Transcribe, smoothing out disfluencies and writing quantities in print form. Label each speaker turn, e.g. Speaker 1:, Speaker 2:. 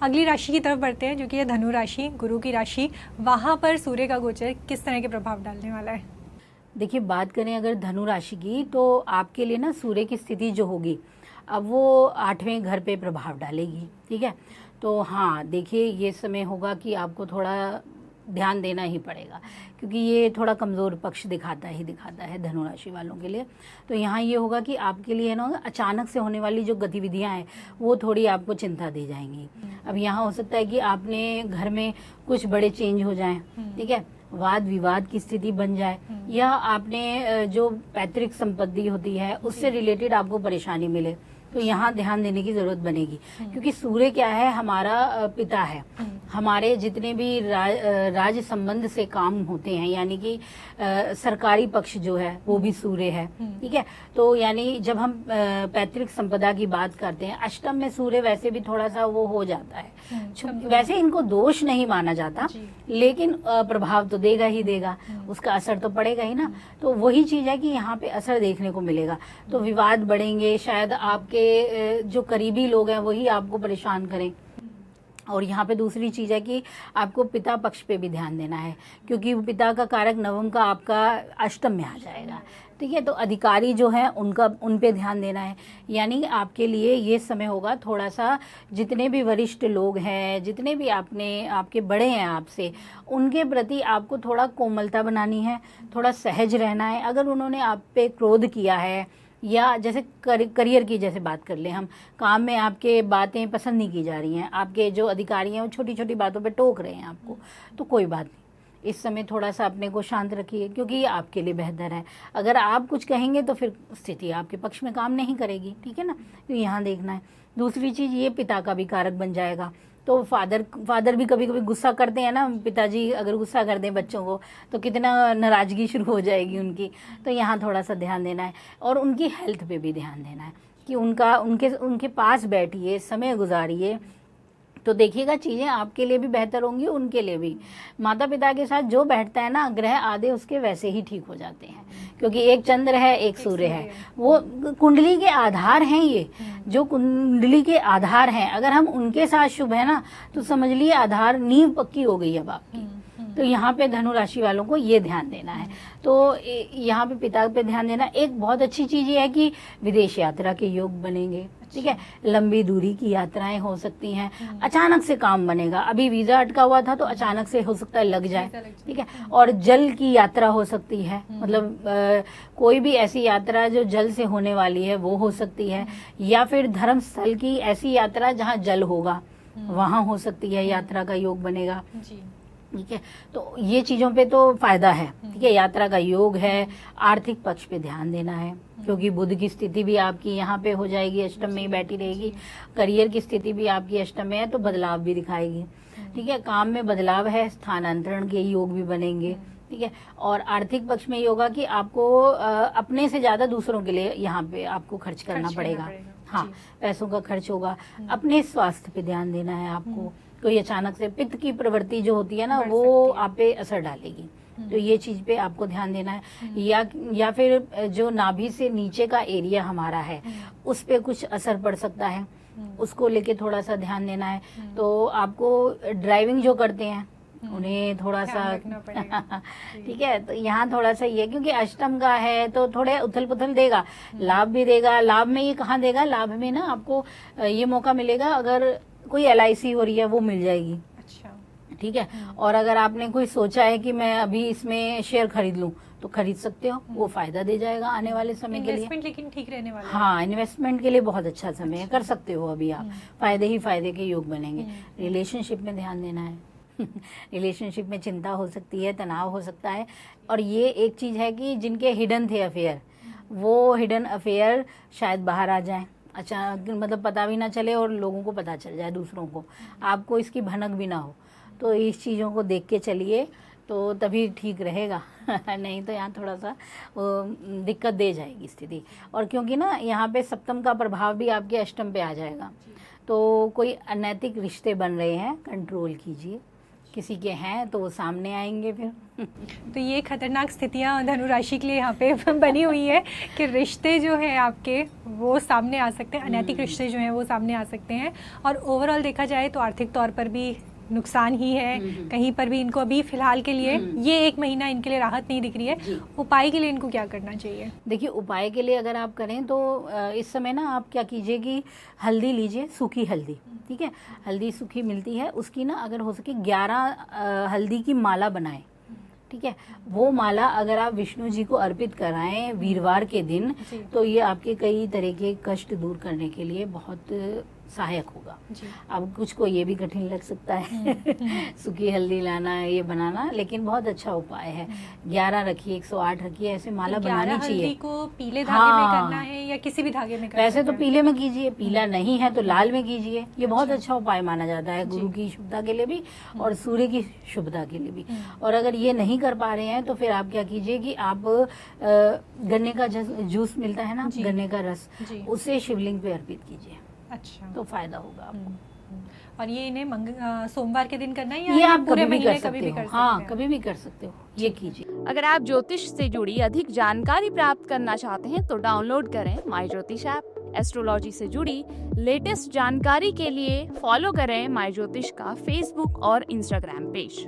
Speaker 1: अगली राशि की तरफ बढ़ते हैं जो कि है धनु राशि, गुरु की राशि। वहाँ पर सूर्य का गोचर किस तरह के प्रभाव डालने वाला है?
Speaker 2: देखिए, बात करें अगर धनु राशि की, तो आपके लिए ना सूर्य की स्थिति जो होगी अब वो 8वें घर पे प्रभाव डालेगी। ठीक है, तो हाँ देखिए, ये समय होगा कि आपको थोड़ा ध्यान देना ही पड़ेगा, क्योंकि ये थोड़ा कमज़ोर पक्ष दिखाता है धनु राशि वालों के लिए। तो यहाँ ये होगा कि आपके लिए ना अचानक से होने वाली जो गतिविधियाँ हैं वो थोड़ी आपको चिंता दी जाएंगी। अब यहाँ हो सकता है कि आपने घर में कुछ बड़े चेंज हो जाएं, ठीक है, वाद विवाद की स्थिति बन जाए, या आपने जो पैतृक संपत्ति होती है उससे रिलेटेड आपको परेशानी मिले, तो यहाँ ध्यान देने की जरूरत बनेगी। क्योंकि सूर्य क्या है, हमारा पिता है। हमारे जितने भी राज संबंध से काम होते हैं, यानी कि सरकारी पक्ष जो है वो भी सूर्य है। ठीक है, तो यानी जब हम पैतृक संपदा की बात करते हैं, अष्टम में सूर्य वैसे भी थोड़ा सा वो हो जाता है। वैसे इनको दोष नहीं माना जाता, लेकिन प्रभाव तो देगा ही देगा, उसका असर तो पड़ेगा ही ना। तो वही चीज है कि यहाँ पे असर देखने को मिलेगा। तो विवाद बढ़ेंगे, शायद आपके जो करीबी लोग हैं वही आपको परेशान करें। और यहाँ पे दूसरी चीज है कि आपको पिता पक्ष पे भी ध्यान देना है, क्योंकि पिता का कारक नवम का आपका अष्टम में आ जाएगा। ठीक है, तो अधिकारी जो है उन पे ध्यान देना है। यानी आपके लिए ये समय होगा थोड़ा सा, जितने भी वरिष्ठ लोग हैं, जितने भी आपके बड़े हैं आपसे, उनके प्रति आपको थोड़ा कोमलता बनानी है, थोड़ा सहज रहना है। अगर उन्होंने आप पे क्रोध किया है, या जैसे करियर की जैसे बात कर ले हम, काम में आपके बातें पसंद नहीं की जा रही हैं, आपके जो अधिकारी हैं वो छोटी छोटी बातों पे टोक रहे हैं आपको, तो कोई बात नहीं, इस समय थोड़ा सा अपने को शांत रखिए, क्योंकि ये आपके लिए बेहतर है। अगर आप कुछ कहेंगे तो फिर स्थिति आपके पक्ष में काम नहीं करेगी। ठीक है ना, तो यहाँ देखना है। दूसरी चीज़, ये पिता का भी कारक बन जाएगा। तो फादर भी कभी कभी गुस्सा करते हैं ना, पिताजी अगर गुस्सा कर दें बच्चों को तो कितना नाराजगी शुरू हो जाएगी उनकी। तो यहाँ थोड़ा सा ध्यान देना है, और उनकी हेल्थ पे भी ध्यान देना है कि उनके पास बैठिए, समय गुजारिए, तो देखिएगा चीज़ें आपके लिए भी बेहतर होंगी, उनके लिए भी। माता पिता के साथ जो बैठता है ना, ग्रह आधे उसके वैसे ही ठीक हो जाते हैं, क्योंकि एक चंद्र है, एक सूर्य है, वो कुंडली के आधार हैं। ये जो कुंडली के आधार हैं, अगर हम उनके साथ शुभ है ना, तो समझ लिए आधार, नींव पक्की हो गई अब आपकी। तो यहाँ पे धनु राशि वालों को ये ध्यान देना है। तो यहाँ पे पिता पे ध्यान देना। एक बहुत अच्छी चीज ये है कि विदेश यात्रा के योग बनेंगे। ठीक है, लंबी दूरी की यात्राएं हो सकती हैं, अचानक से काम बनेगा। अभी वीजा अटका हुआ था तो अचानक से हो सकता है लग जाए। ठीक है, और जल की यात्रा हो सकती है, मतलब कोई भी ऐसी यात्रा जो जल से होने वाली है वो हो सकती है, या फिर धर्म स्थल की ऐसी यात्रा जहाँ जल होगा वहां हो सकती है, यात्रा का योग बनेगा। ठीक है, तो ये चीजों पे तो फायदा है। ठीक है, यात्रा का योग है। आर्थिक पक्ष पे ध्यान देना है, क्योंकि बुध की स्थिति भी आपकी यहाँ पे हो जाएगी, अष्टम में ही बैठी रहेगी। करियर की स्थिति भी आपकी अष्टम में है, तो बदलाव भी दिखाएगी। ठीक है, काम में बदलाव है, स्थानांतरण के योग भी बनेंगे। ठीक है, और आर्थिक पक्ष में ये होगा कि आपको अपने से ज्यादा दूसरों के लिए यहाँ पे आपको खर्च करना पड़ेगा। हाँ, पैसों का खर्च होगा। अपने स्वास्थ्य पे ध्यान देना है आपको। कोई अचानक से पित्त की प्रवृत्ति जो होती है ना, वो आप पे असर डालेगी, तो ये चीज पे आपको ध्यान देना है। या फिर जो नाभि से नीचे का एरिया हमारा है, उस पे कुछ असर पड़ सकता है, उसको लेके थोड़ा सा ध्यान देना है। तो आपको ड्राइविंग जो करते हैं उन्हें थोड़ा सा ठीक है, तो यहाँ थोड़ा सा ये, क्योंकि अष्टम का है तो थोड़े उथल पुथल देगा, लाभ भी देगा। लाभ में ये कहाँ देगा, लाभ में ना आपको ये मौका मिलेगा, अगर कोई LIC हो रही है वो मिल जाएगी। अच्छा, ठीक है, और अगर आपने कोई सोचा है कि मैं अभी इसमें शेयर खरीद लूं तो खरीद सकते हो, वो फायदा दे जाएगा आने वाले समय के लिए।
Speaker 1: इन्वेस्टमेंट लेकिन ठीक रहने वाला है।
Speaker 2: हाँ, इन्वेस्टमेंट के लिए बहुत अच्छा समय है, कर सकते हो अभी आप, फायदे ही फायदे के योग बनेंगे। रिलेशनशिप में ध्यान देना है रिलेशनशिप में चिंता हो सकती है, तनाव हो सकता है। और ये एक चीज है कि जिनके हिडन थे अफेयर, वो हिडन अफेयर शायद बाहर आ जाए, अचानक, मतलब पता भी ना चले और लोगों को पता चल जाए, दूसरों को, आपको इसकी भनक भी ना हो। तो इस चीज़ों को देख के चलिए, तो तभी ठीक रहेगा नहीं तो यहाँ थोड़ा सा दिक्कत दे जाएगी स्थिति। और क्योंकि ना यहाँ पे सप्तम का प्रभाव भी आपके अष्टम पे आ जाएगा, तो कोई अनैतिक रिश्ते बन रहे हैं, कंट्रोल कीजिए। किसी के हैं तो वो सामने आएंगे फिर।
Speaker 1: तो ये खतरनाक स्थितियां धनु राशि के लिए यहाँ पे बनी हुई है कि रिश्ते जो है आपके वो सामने आ सकते हैं, अनैतिक रिश्ते जो हैं वो सामने आ सकते हैं, और ओवरऑल देखा जाए तो आर्थिक तौर पर भी नुकसान ही है। कहीं पर भी इनको अभी फिलहाल के लिए ये 1 महीना इनके लिए राहत नहीं दिख रही है। उपाय के लिए इनको क्या करना चाहिए?
Speaker 2: देखिए, उपाय के लिए अगर आप करें तो इस समय ना आप क्या कीजिए कि हल्दी लीजिए, सूखी हल्दी, ठीक है, हल्दी सूखी मिलती है, उसकी ना अगर हो सके 11 हल्दी की माला बनाएं, ठीक है। वो माला अगर आप विष्णु जी को अर्पित कराएं वीरवार के दिन, तो ये आपके कई तरह के कष्ट दूर करने के लिए बहुत सहायक होगा। अब कुछ को ये भी कठिन लग सकता है सूखी हल्दी लाना, ये बनाना, लेकिन बहुत अच्छा उपाय है। 11 रखिए, 108 रखिए, ऐसे माला बनानी चाहिए।
Speaker 1: हल्दी को पीले धागे में करना है या किसी भी धागे में करना है?
Speaker 2: वैसे तो पीले में कीजिए, पीला नहीं है तो लाल में कीजिए। ये बहुत अच्छा उपाय माना जाता है गुरु की शुभता के लिए भी और सूर्य की शुभता के लिए भी। और अगर ये नहीं कर पा रहे हैं तो फिर आप क्या कीजिए कि आप गन्ने का जूस मिलता है ना, गन्ने का रस, उसे शिवलिंग पे अर्पित कीजिए।
Speaker 1: अच्छा,
Speaker 2: तो फायदा होगा आपको।
Speaker 1: और ये इन्हें सोमवार के दिन करना है या
Speaker 2: ये आप
Speaker 1: पूरे
Speaker 2: कभी भी
Speaker 1: महीने
Speaker 2: कर
Speaker 1: कभी
Speaker 2: सकते
Speaker 1: भी
Speaker 2: हो?
Speaker 1: कर सकते
Speaker 2: हाँ,
Speaker 1: हैं?
Speaker 2: कभी भी कर सकते हो, ये कीजिए।
Speaker 3: अगर आप ज्योतिष से जुड़ी अधिक जानकारी प्राप्त करना चाहते हैं तो डाउनलोड करें माई ज्योतिष ऐप। एस्ट्रोलॉजी से जुड़ी लेटेस्ट जानकारी के लिए फॉलो करें माई ज्योतिष का फेसबुक और इंस्टाग्राम पेज।